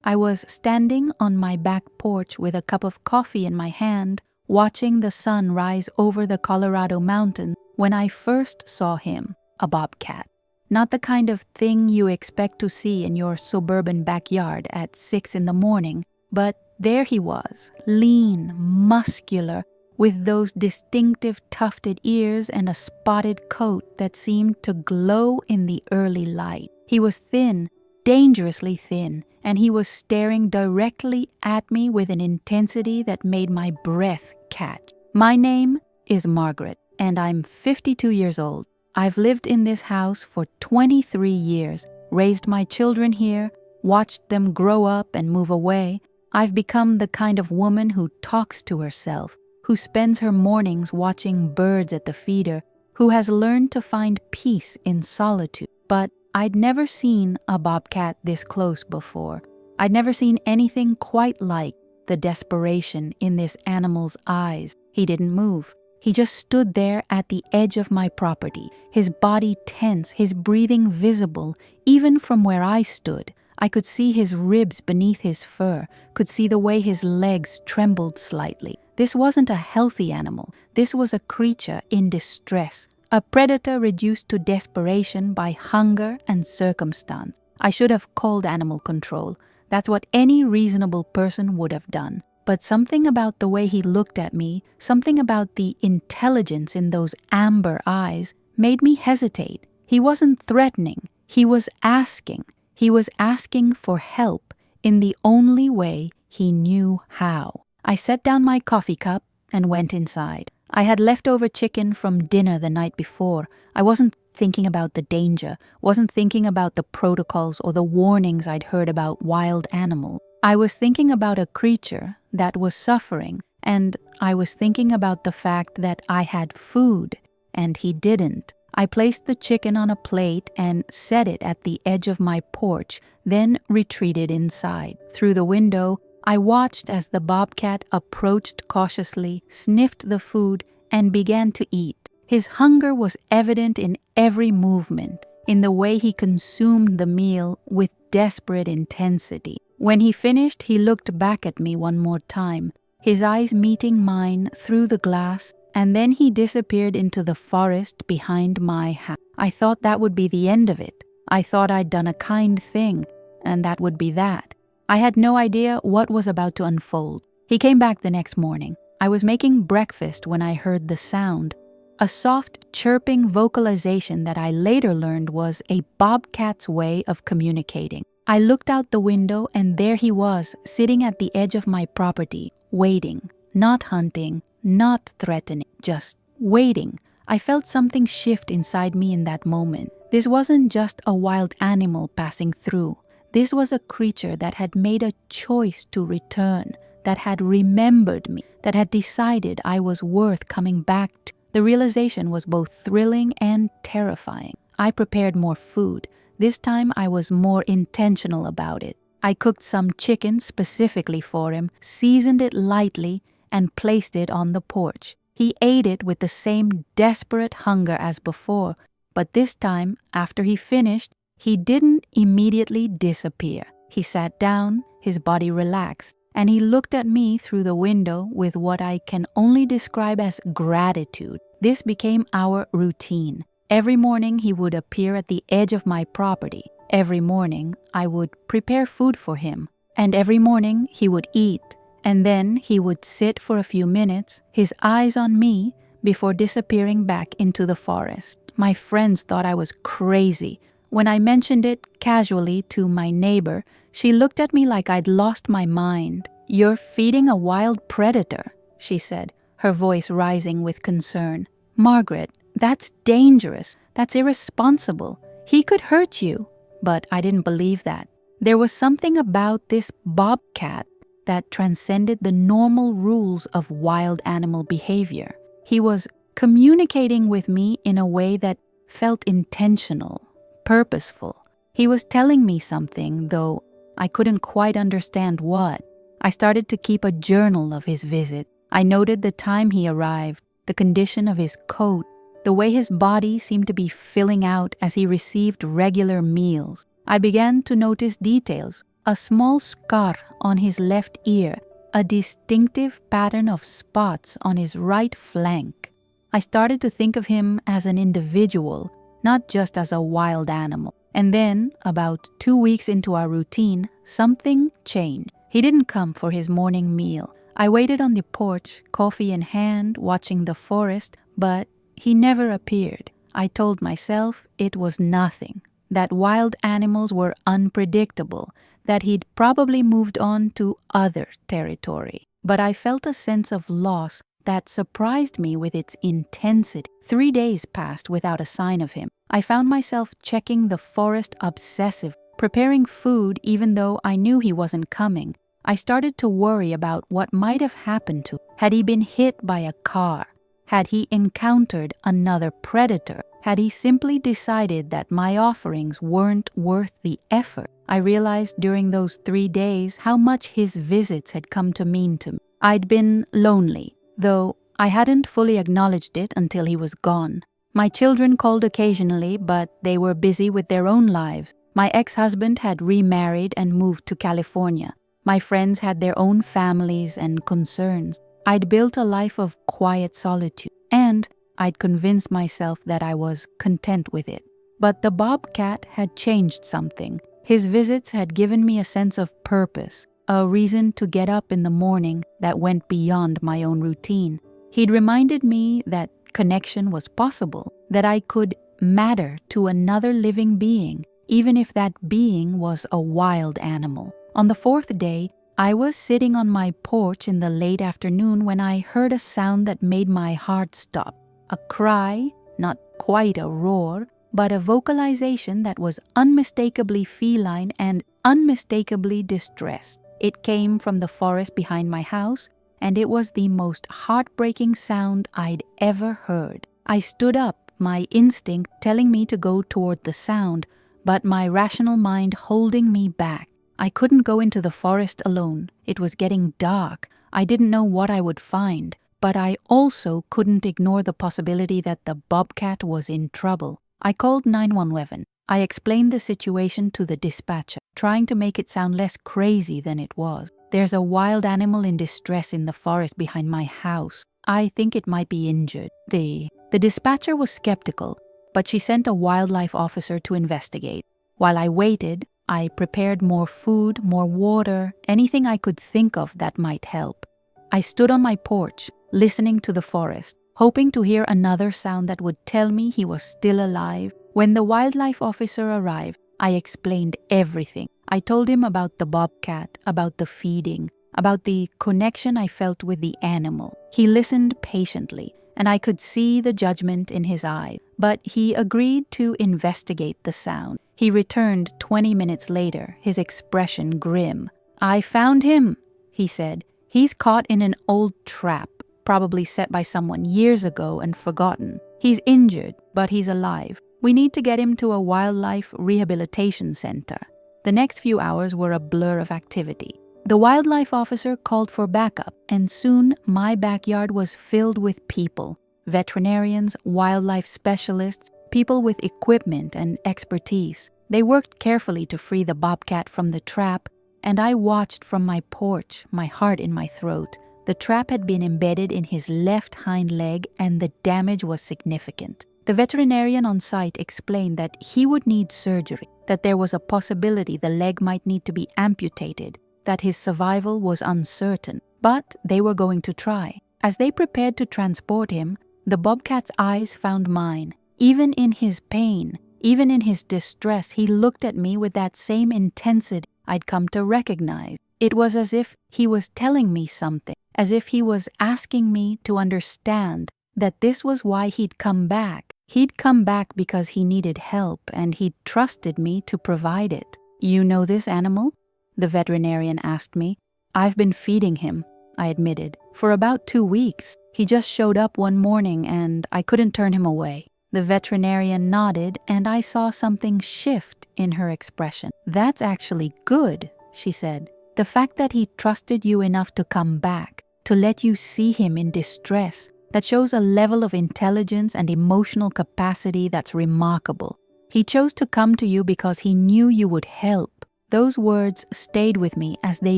I was standing on my back porch with a cup of coffee in my hand, watching the sun rise over the Colorado mountains when I first saw him, a bobcat. Not the kind of thing you expect to see in your suburban backyard at 6 in the morning, but there he was, lean, muscular, with those distinctive tufted ears and a spotted coat that seemed to glow in the early light. He was thin, dangerously thin, and he was staring directly at me with an intensity that made my breath catch. My name is Margaret, and I'm 52 years old. I've lived in this house for 23 years, raised my children here, watched them grow up and move away. I've become the kind of woman who talks to herself, who spends her mornings watching birds at the feeder, who has learned to find peace in solitude. But I'd never seen a bobcat this close before. I'd never seen anything quite like the desperation in this animal's eyes. He didn't move. He just stood there at the edge of my property, his body tense, his breathing visible, even from where I stood. I could see his ribs beneath his fur, could see the way his legs trembled slightly. This wasn't a healthy animal. This was a creature in distress, a predator reduced to desperation by hunger and circumstance. I should have called animal control. That's what any reasonable person would have done. But something about the way he looked at me, something about the intelligence in those amber eyes, made me hesitate. He wasn't threatening. He was asking. He was asking for help in the only way he knew how. I set down my coffee cup and went inside. I had leftover chicken from dinner the night before. I wasn't thinking about the danger, wasn't thinking about the protocols or the warnings I'd heard about wild animals. I was thinking about a creature that was suffering, and I was thinking about the fact that I had food, and he didn't. I placed the chicken on a plate and set it at the edge of my porch, then retreated inside. Through the window, I watched as the bobcat approached cautiously, sniffed the food, and began to eat. His hunger was evident in every movement, in the way he consumed the meal with desperate intensity. When he finished, he looked back at me one more time, his eyes meeting mine through the glass, and then he disappeared into the forest behind my house. I thought that would be the end of it. I thought I'd done a kind thing, and that would be that. I had no idea what was about to unfold. He came back the next morning. I was making breakfast when I heard the sound, a soft chirping vocalization that I later learned was a bobcat's way of communicating. I looked out the window and there he was, sitting at the edge of my property, waiting, not hunting, not threatening, just waiting. I felt something shift inside me in that moment. This wasn't just a wild animal passing through. This was a creature that had made a choice to return, that had remembered me, that had decided I was worth coming back to. The realization was both thrilling and terrifying. I prepared more food. This time I was more intentional about it. I cooked some chicken specifically for him, seasoned it lightly, and placed it on the porch. He ate it with the same desperate hunger as before, but this time, after he finished, he didn't immediately disappear. He sat down, his body relaxed, and he looked at me through the window with what I can only describe as gratitude. This became our routine. Every morning he would appear at the edge of my property. Every morning I would prepare food for him. And every morning he would eat. And then he would sit for a few minutes, his eyes on me, before disappearing back into the forest. My friends thought I was crazy. When I mentioned it casually to my neighbor, she looked at me like I'd lost my mind. "You're feeding a wild predator," she said, her voice rising with concern. "Margaret, that's dangerous. That's irresponsible. He could hurt you." But I didn't believe that. There was something about this bobcat that transcended the normal rules of wild animal behavior. He was communicating with me in a way that felt intentional, purposeful. He was telling me something, though I couldn't quite understand what. I started to keep a journal of his visit. I noted the time he arrived, the condition of his coat, the way his body seemed to be filling out as he received regular meals. I began to notice details, a small scar on his left ear, a distinctive pattern of spots on his right flank. I started to think of him as an individual, not just as a wild animal. And then, about 2 weeks into our routine, something changed. He didn't come for his morning meal. I waited on the porch, coffee in hand, watching the forest, but he never appeared. I told myself it was nothing, that wild animals were unpredictable, that he'd probably moved on to other territory. But I felt a sense of loss that surprised me with its intensity. 3 days passed without a sign of him. I found myself checking the forest obsessively, preparing food even though I knew he wasn't coming. I started to worry about what might have happened to him. Had he been hit by a car? Had he encountered another predator? Had he simply decided that my offerings weren't worth the effort? I realized during those 3 days how much his visits had come to mean to me. I'd been lonely, though I hadn't fully acknowledged it until he was gone. My children called occasionally, but they were busy with their own lives. My ex-husband had remarried and moved to California. My friends had their own families and concerns. I'd built a life of quiet solitude, and I'd convinced myself that I was content with it. But the Bobcat had changed something. His visits had given me a sense of purpose, a reason to get up in the morning that went beyond my own routine. He'd reminded me that connection was possible, that I could matter to another living being, even if that being was a wild animal. On the 4th day, I was sitting on my porch in the late afternoon when I heard a sound that made my heart stop. A cry, not quite a roar, but a vocalization that was unmistakably feline and unmistakably distressed. It came from the forest behind my house, and it was the most heartbreaking sound I'd ever heard. I stood up, my instinct telling me to go toward the sound, but my rational mind holding me back. I couldn't go into the forest alone. It was getting dark. I didn't know what I would find, but I also couldn't ignore the possibility that the Bobcat was in trouble. I called 911. I explained the situation to the dispatcher, trying to make it sound less crazy than it was. There's a wild animal in distress in the forest behind my house. I think it might be injured. The dispatcher was skeptical, but she sent a wildlife officer to investigate. While I waited, I prepared more food, more water, anything I could think of that might help. I stood on my porch, listening to the forest, hoping to hear another sound that would tell me he was still alive. When the wildlife officer arrived, I explained everything. I told him about the Bobcat, about the feeding, about the connection I felt with the animal. He listened patiently, and I could see the judgment in his eyes, but he agreed to investigate the sound. He returned 20 minutes later, his expression grim. "I found him," he said. "He's caught in an old trap, probably set by someone years ago and forgotten. He's injured, but he's alive. We need to get him to a wildlife rehabilitation center." The next few hours were a blur of activity. The wildlife officer called for backup, and soon my backyard was filled with people. Veterinarians, wildlife specialists, people with equipment and expertise. They worked carefully to free the Bobcat from the trap, and I watched from my porch, my heart in my throat. The trap had been embedded in his left hind leg, and the damage was significant. The veterinarian on site explained that he would need surgery, that there was a possibility the leg might need to be amputated, that his survival was uncertain, but they were going to try. As they prepared to transport him, the Bobcat's eyes found mine. Even in his pain, even in his distress, he looked at me with that same intensity I'd come to recognize. It was as if he was telling me something, as if he was asking me to understand that this was why he'd come back. He'd come back because he needed help, and he'd trusted me to provide it. "You know this animal?" the veterinarian asked me. "I've been feeding him," I admitted, "for about 2 weeks. He just showed up one morning and I couldn't turn him away." The veterinarian nodded, and I saw something shift in her expression. "That's actually good," she said. "The fact that he trusted you enough to come back, to let you see him in distress, that shows a level of intelligence and emotional capacity that's remarkable. He chose to come to you because he knew you would help. Those words stayed with me as they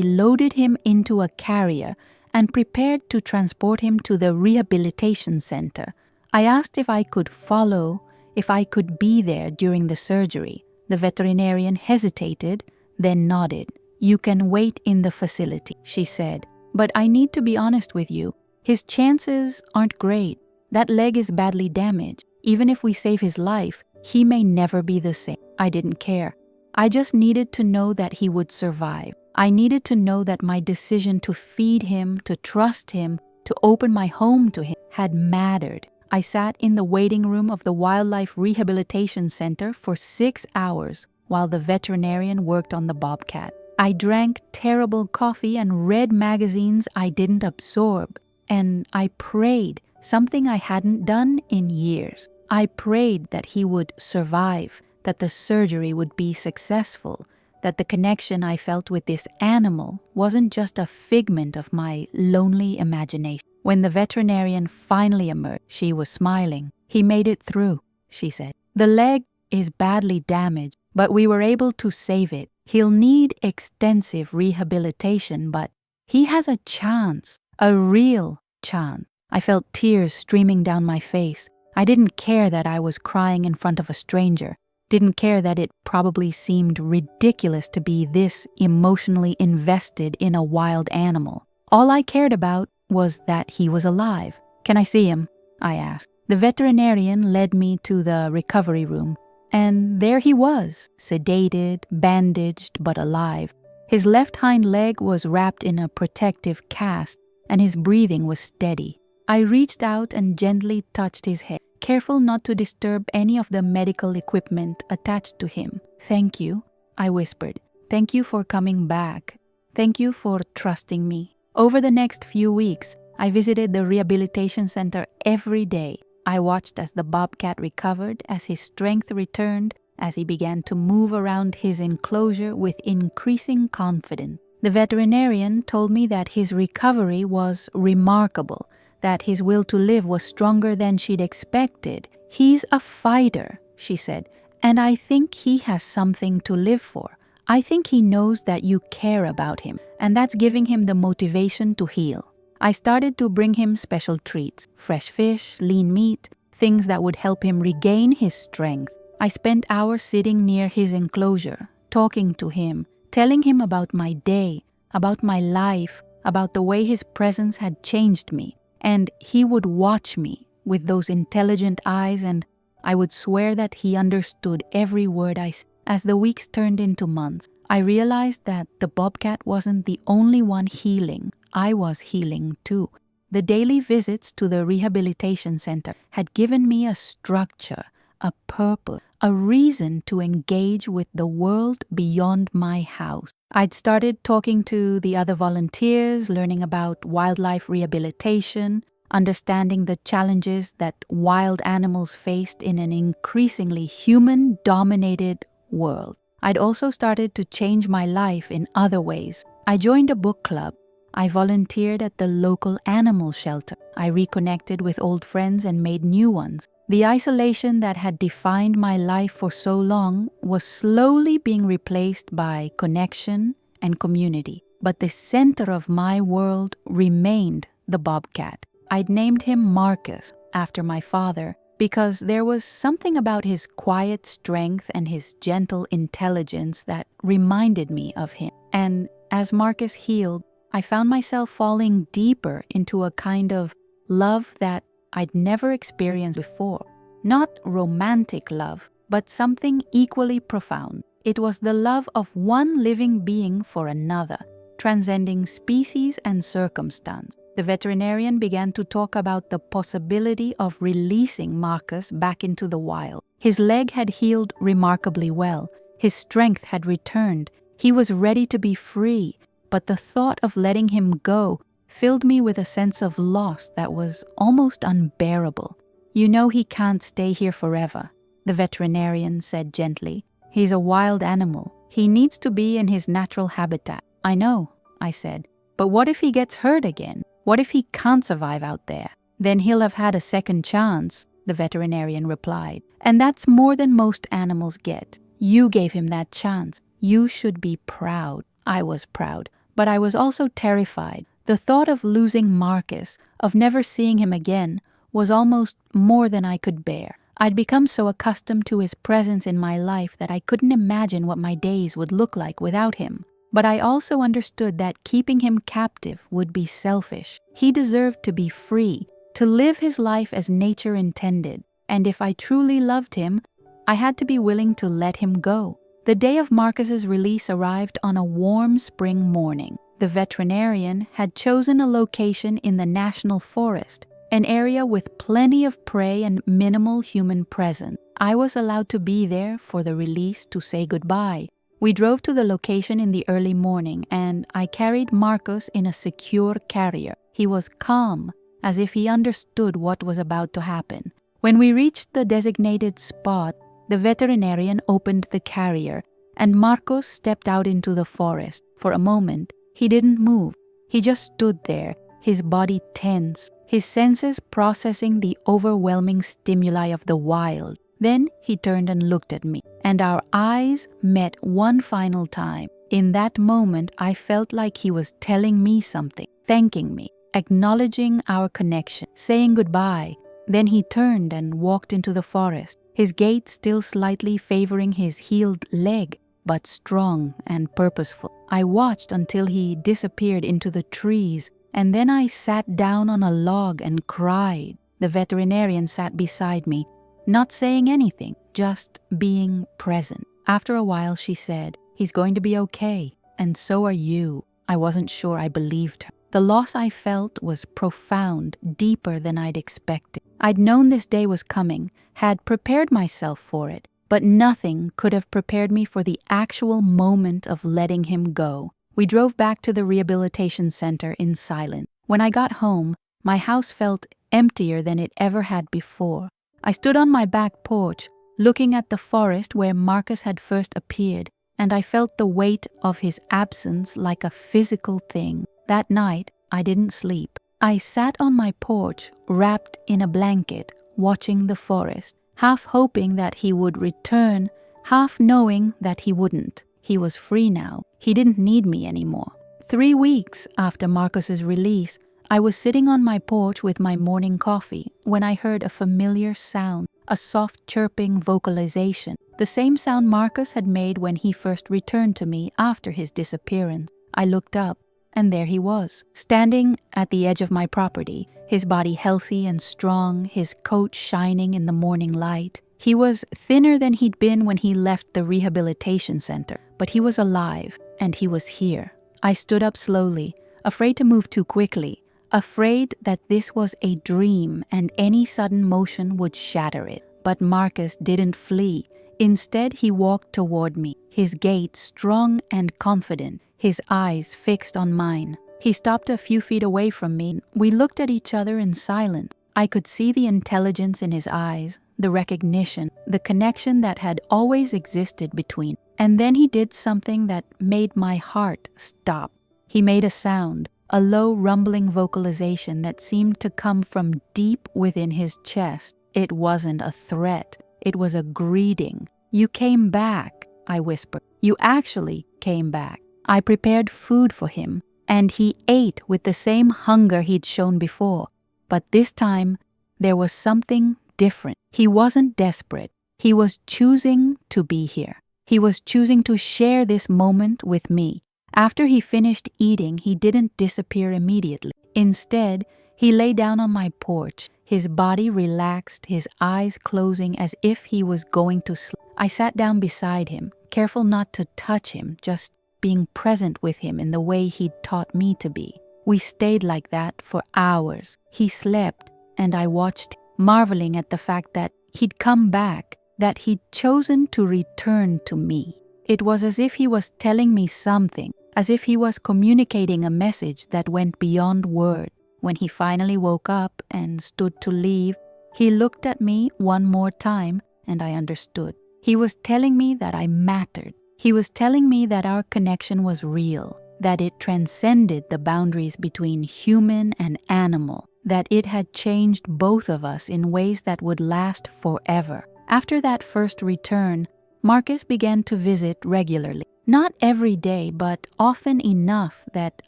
loaded him into a carrier and prepared to transport him to the rehabilitation center. I asked if I could follow, if I could be there during the surgery. The veterinarian hesitated, then nodded. "You can wait in the facility," she said. "But I need to be honest with you. His chances aren't great. That leg is badly damaged. Even if we save his life, he may never be the same." I didn't care. I just needed to know that he would survive. I needed to know that my decision to feed him, to trust him, to open my home to him had mattered. I sat in the waiting room of the Wildlife Rehabilitation Center for 6 hours while the veterinarian worked on the Bobcat. I drank terrible coffee and read magazines I didn't absorb. And I prayed, something I hadn't done in years. I prayed that he would survive, that the surgery would be successful, that the connection I felt with this animal wasn't just a figment of my lonely imagination. When the veterinarian finally emerged, she was smiling. "He made it through," she said. "The leg is badly damaged, but we were able to save it. He'll need extensive rehabilitation, but he has a chance, a real chance." I felt tears streaming down my face. I didn't care that I was crying in front of a stranger. Didn't care that it probably seemed ridiculous to be this emotionally invested in a wild animal. All I cared about was that he was alive. "Can I see him?" I asked. The veterinarian led me to the recovery room, and there he was, sedated, bandaged, but alive. His left hind leg was wrapped in a protective cast, and his breathing was steady. I reached out and gently touched his head, careful not to disturb any of the medical equipment attached to him. "Thank you," I whispered. "Thank you for coming back. Thank you for trusting me." Over the next few weeks, I visited the rehabilitation center every day. I watched as the Bobcat recovered, as his strength returned, as he began to move around his enclosure with increasing confidence. The veterinarian told me that his recovery was remarkable, that his will to live was stronger than she'd expected. "He's a fighter," she said, "and I think he has something to live for. I think he knows that you care about him, and that's giving him the motivation to heal." I started to bring him special treats, fresh fish, lean meat, things that would help him regain his strength. I spent hours sitting near his enclosure, talking to him, telling him about my day, about my life, about the way his presence had changed me. And he would watch me with those intelligent eyes, and I would swear that he understood every word I said. As the weeks turned into months, I realized that the Bobcat wasn't the only one healing. I was healing too. The daily visits to the rehabilitation center had given me a structure, a purpose, a reason to engage with the world beyond my house. I'd started talking to the other volunteers, learning about wildlife rehabilitation, understanding the challenges that wild animals faced in an increasingly human-dominated world. I'd also started to change my life in other ways. I joined a book club. I volunteered at the local animal shelter. I reconnected with old friends and made new ones. The isolation that had defined my life for so long was slowly being replaced by connection and community. But the center of my world remained the Bobcat. I'd named him Marcus, after my father, because there was something about his quiet strength and his gentle intelligence that reminded me of him. And as Marcus healed, I found myself falling deeper into a kind of love that I'd never experienced before. Not romantic love, but something equally profound. It was the love of one living being for another, transcending species and circumstance. The veterinarian began to talk about the possibility of releasing Marcus back into the wild. His leg had healed remarkably well. His strength had returned. He was ready to be free. But the thought of letting him go filled me with a sense of loss that was almost unbearable. "You know he can't stay here forever," the veterinarian said gently. "He's a wild animal. He needs to be in his natural habitat." "I know," I said. "But what if he gets hurt again? What if he can't survive out there?" "Then he'll have had a second chance," the veterinarian replied. "And that's more than most animals get. You gave him that chance. "You should be proud." I was proud, but I was also terrified. The thought of losing Marcus, of never seeing him again, was almost more than I could bear. I'd become so accustomed to his presence in my life that I couldn't imagine what my days would look like without him. But I also understood that keeping him captive would be selfish. He deserved to be free, to live his life as nature intended. And if I truly loved him, I had to be willing to let him go. The day of Marcus's release arrived on a warm spring morning. The veterinarian had chosen a location in the national forest, an area with plenty of prey and minimal human presence. I was allowed to be there for the release to say goodbye. We drove to the location in the early morning, and I carried Marcus in a secure carrier. He was calm, as if he understood what was about to happen. When we reached the designated spot, the veterinarian opened the carrier, and Marcus stepped out into the forest. For a moment, he didn't move. He just stood there, his body tense, his senses processing the overwhelming stimuli of the wild. Then he turned and looked at me, and our eyes met one final time. In that moment, I felt like he was telling me something, thanking me, acknowledging our connection, saying goodbye. Then he turned and walked into the forest, his gait still slightly favoring his healed leg, but strong and purposeful. I watched until he disappeared into the trees, and then I sat down on a log and cried. The veterinarian sat beside me, not saying anything, just being present. After a while, she said, "He's going to be okay, and so are you." I wasn't sure I believed her. The loss I felt was profound, deeper than I'd expected. I'd known this day was coming, had prepared myself for it, but nothing could have prepared me for the actual moment of letting him go. We drove back to the rehabilitation center in silence. When I got home, my house felt emptier than it ever had before. I stood on my back porch, looking at the forest where Marcus had first appeared, and I felt the weight of his absence like a physical thing. That night, I didn't sleep. I sat on my porch, wrapped in a blanket, watching the forest, half hoping that he would return, half knowing that he wouldn't. He was free now. He didn't need me anymore. 3 weeks after Marcus's release, I was sitting on my porch with my morning coffee when I heard a familiar sound, a soft chirping vocalization, the same sound Marcus had made when he first returned to me after his disappearance. I looked up, and there he was, standing at the edge of my property, his body healthy and strong, his coat shining in the morning light. He was thinner than he'd been when he left the rehabilitation center, but he was alive, and he was here. I stood up slowly, afraid to move too quickly, afraid that this was a dream and any sudden motion would shatter it. But Marcus didn't flee. Instead, he walked toward me, his gait strong and confident, his eyes fixed on mine. He stopped a few feet away from me. We looked at each other in silence. I could see the intelligence in his eyes, the recognition, the connection that had always existed between. And then he did something that made my heart stop. He made a sound, a low rumbling vocalization that seemed to come from deep within his chest. It wasn't a threat. It was a greeting. "You came back," I whispered. "You actually came back." I prepared food for him, and he ate with the same hunger he'd shown before. But this time, there was something different. He wasn't desperate. He was choosing to be here. He was choosing to share this moment with me. After he finished eating, he didn't disappear immediately. Instead, he lay down on my porch, his body relaxed, his eyes closing as if he was going to sleep. I sat down beside him, careful not to touch him, just being present with him in the way he'd taught me to be. We stayed like that for hours. He slept, and I watched, marveling at the fact that he'd come back, that he'd chosen to return to me. It was as if he was telling me something, as if he was communicating a message that went beyond words. When he finally woke up and stood to leave, he looked at me one more time, and I understood. He was telling me that I mattered. He was telling me that our connection was real, that it transcended the boundaries between human and animal, that it had changed both of us in ways that would last forever. After that first return, Marcus began to visit regularly. Not every day, but often enough that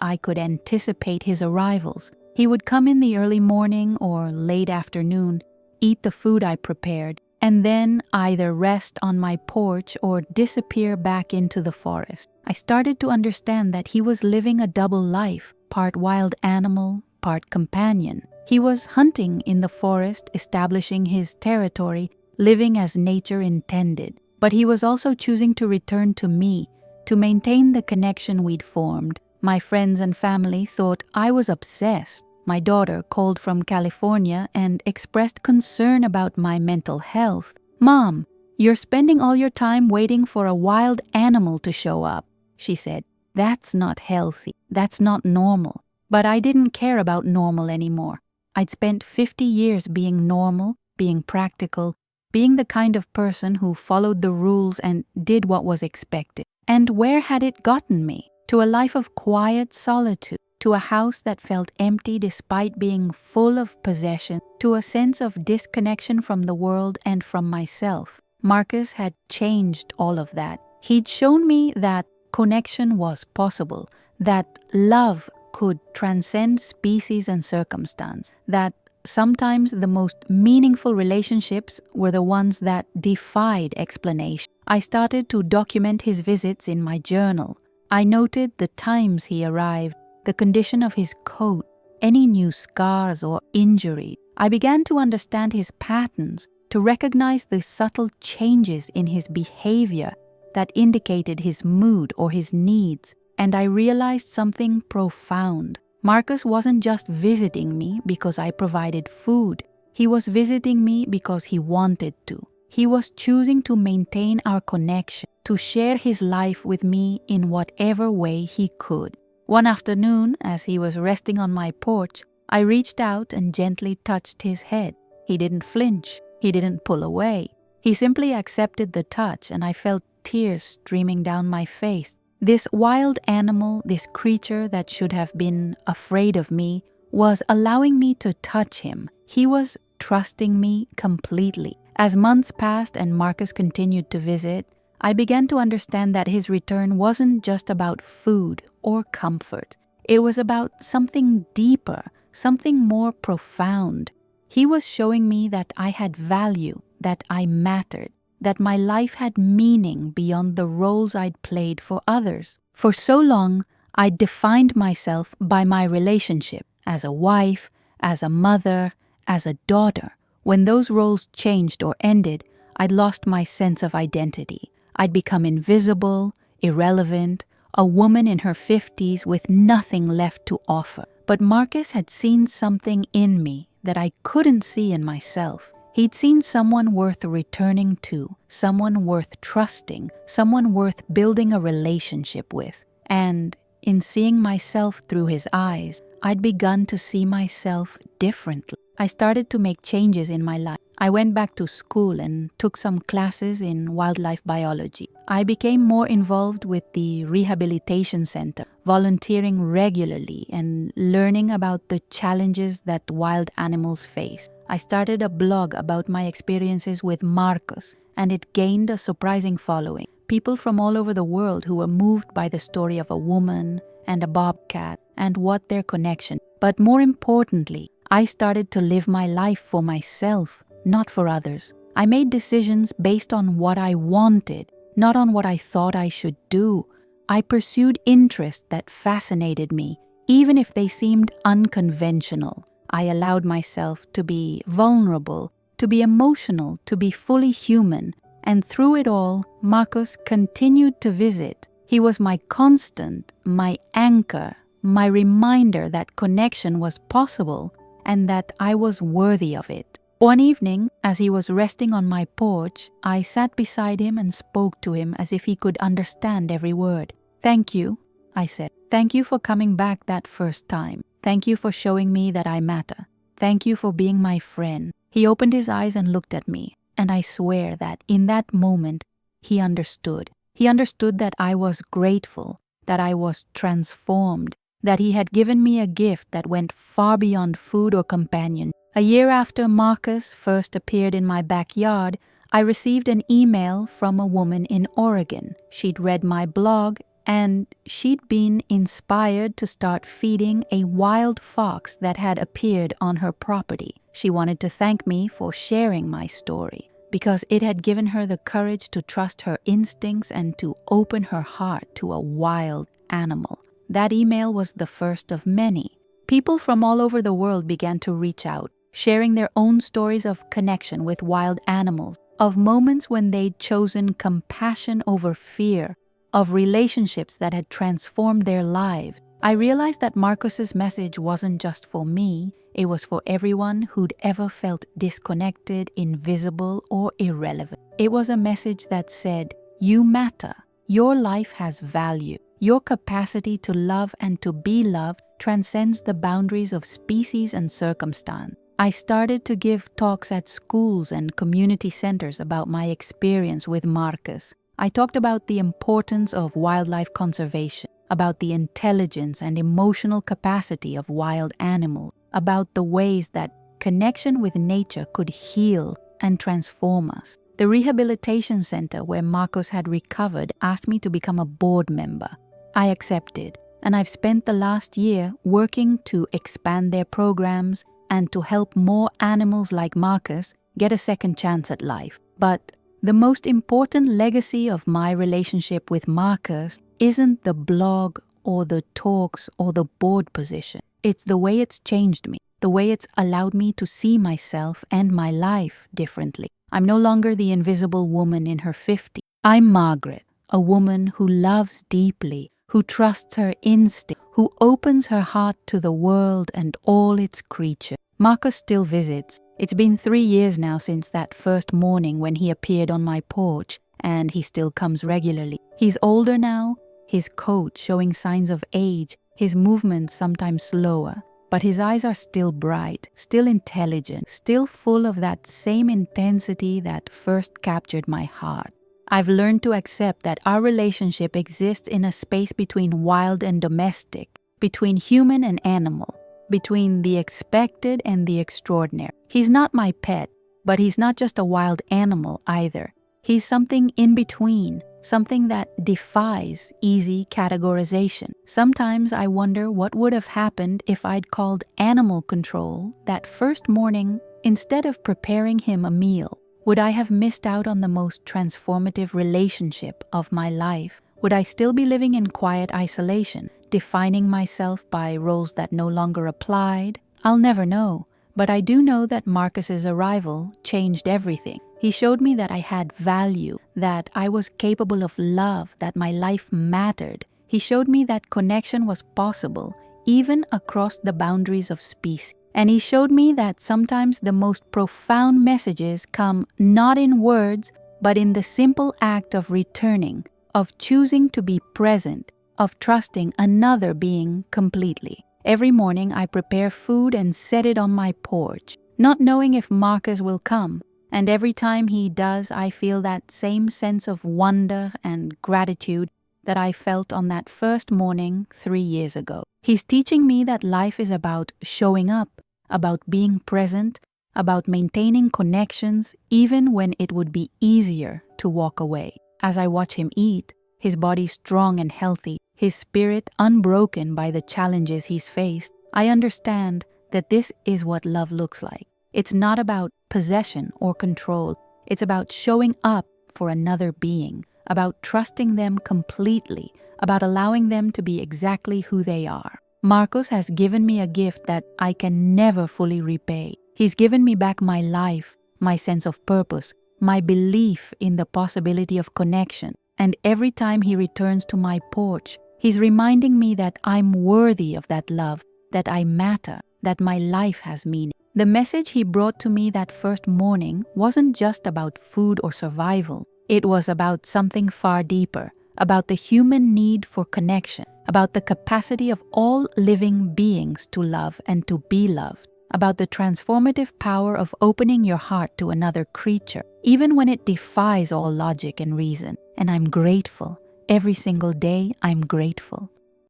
I could anticipate his arrivals. He would come in the early morning or late afternoon, eat the food I prepared, and then either rest on my porch or disappear back into the forest. I started to understand that he was living a double life, part wild animal, part companion. He was hunting in the forest, establishing his territory, living as nature intended. But he was also choosing to return to me, to maintain the connection we'd formed. My friends and family thought I was obsessed. My daughter called from California and expressed concern about my mental health. "Mom, you're spending all your time waiting for a wild animal to show up," she said. "That's not healthy. That's not normal." But I didn't care about normal anymore. I'd spent 50 years being normal, being practical, being the kind of person who followed the rules and did what was expected. And where had it gotten me? To a life of quiet solitude, to a house that felt empty despite being full of possession, to a sense of disconnection from the world and from myself. Marcus had changed all of that. He'd shown me that connection was possible, that love could transcend species and circumstance, that sometimes the most meaningful relationships were the ones that defied explanation. I started to document his visits in my journal. I noted the times he arrived, the condition of his coat, any new scars or injuries. I began to understand his patterns, to recognize the subtle changes in his behavior that indicated his mood or his needs, and I realized something profound. Marcus wasn't just visiting me because I provided food. He was visiting me because he wanted to. He was choosing to maintain our connection, to share his life with me in whatever way he could. One afternoon, as he was resting on my porch, I reached out and gently touched his head. He didn't flinch. He didn't pull away. He simply accepted the touch, and I felt tears streaming down my face. This wild animal, this creature that should have been afraid of me, was allowing me to touch him. He was trusting me completely. As months passed and Marcus continued to visit, I began to understand that his return wasn't just about food or comfort. It was about something deeper, something more profound. He was showing me that I had value, that I mattered, that my life had meaning beyond the roles I'd played for others. For so long, I'd defined myself by my relationship as a wife, as a mother, as a daughter. When those roles changed or ended, I'd lost my sense of identity. I'd become invisible, irrelevant, a woman in her 50s with nothing left to offer. But Marcus had seen something in me that I couldn't see in myself. He'd seen someone worth returning to, someone worth trusting, someone worth building a relationship with. And in seeing myself through his eyes, I'd begun to see myself differently. I started to make changes in my life. I went back to school and took some classes in wildlife biology. I became more involved with the rehabilitation center, volunteering regularly and learning about the challenges that wild animals face. I started a blog about my experiences with Marcus, and it gained a surprising following. People from all over the world who were moved by the story of a woman and a bobcat and what their connection. But more importantly, I started to live my life for myself, not for others. I made decisions based on what I wanted, not on what I thought I should do. I pursued interests that fascinated me, even if they seemed unconventional. I allowed myself to be vulnerable, to be emotional, to be fully human. And through it all, Marcus continued to visit. He was my constant, my anchor, my reminder that connection was possible and that I was worthy of it. One evening, as he was resting on my porch, I sat beside him and spoke to him as if he could understand every word. "Thank you," I said. "Thank you for coming back that first time. Thank you for showing me that I matter. Thank you for being my friend." He opened his eyes and looked at me, and I swear that in that moment, he understood. He understood that I was grateful, that I was transformed, that he had given me a gift that went far beyond food or companion. A year after Marcus first appeared in my backyard, I received an email from a woman in Oregon. She'd read my blog and she'd been inspired to start feeding a wild fox that had appeared on her property. She wanted to thank me for sharing my story because it had given her the courage to trust her instincts and to open her heart to a wild animal. That email was the first of many. People from all over the world began to reach out, sharing their own stories of connection with wild animals, of moments when they'd chosen compassion over fear, of relationships that had transformed their lives. I realized that Marcus's message wasn't just for me, it was for everyone who'd ever felt disconnected, invisible, or irrelevant. It was a message that said, "You matter. Your life has value. Your capacity to love and to be loved transcends the boundaries of species and circumstance." I started to give talks at schools and community centers about my experience with Marcus. I talked about the importance of wildlife conservation, about the intelligence and emotional capacity of wild animals, about the ways that connection with nature could heal and transform us. The rehabilitation center where Marcus had recovered asked me to become a board member. I accepted, and I've spent the last year working to expand their programs and to help more animals like Marcus get a second chance at life. But the most important legacy of my relationship with Marcus isn't the blog or the talks or the board position. It's the way it's changed me, the way it's allowed me to see myself and my life differently. I'm no longer the invisible woman in her 50s. I'm Margaret, a woman who loves deeply, who trusts her instinct, who opens her heart to the world and all its creatures. Marcus still visits. It's been 3 years now since that first morning when he appeared on my porch, and he still comes regularly. He's older now, his coat showing signs of age, his movements sometimes slower, but his eyes are still bright, still intelligent, still full of that same intensity that first captured my heart. I've learned to accept that our relationship exists in a space between wild and domestic, between human and animal, between the expected and the extraordinary. He's not my pet, but he's not just a wild animal either. He's something in between, something that defies easy categorization. Sometimes I wonder what would have happened if I'd called animal control that first morning instead of preparing him a meal. Would I have missed out on the most transformative relationship of my life? Would I still be living in quiet isolation, defining myself by roles that no longer applied? I'll never know, but I do know that Marcus's arrival changed everything. He showed me that I had value, that I was capable of love, that my life mattered. He showed me that connection was possible, even across the boundaries of species. And he showed me that sometimes the most profound messages come not in words, but in the simple act of returning, of choosing to be present, of trusting another being completely. Every morning I prepare food and set it on my porch, not knowing if Marcus will come. And every time he does, I feel that same sense of wonder and gratitude that I felt on that first morning 3 years ago. He's teaching me that life is about showing up, about being present, about maintaining connections even when it would be easier to walk away. As I watch him eat, his body strong and healthy, his spirit unbroken by the challenges he's faced, I understand that this is what love looks like. It's not about possession or control. It's about showing up for another being, about trusting them completely, about allowing them to be exactly who they are. Marcus has given me a gift that I can never fully repay. He's given me back my life, my sense of purpose, my belief in the possibility of connection. And every time he returns to my porch, he's reminding me that I'm worthy of that love, that I matter, that my life has meaning. The message he brought to me that first morning wasn't just about food or survival. It was about something far deeper, about the human need for connection, about the capacity of all living beings to love and to be loved, about the transformative power of opening your heart to another creature, even when it defies all logic and reason. And I'm grateful. Every single day, I'm grateful.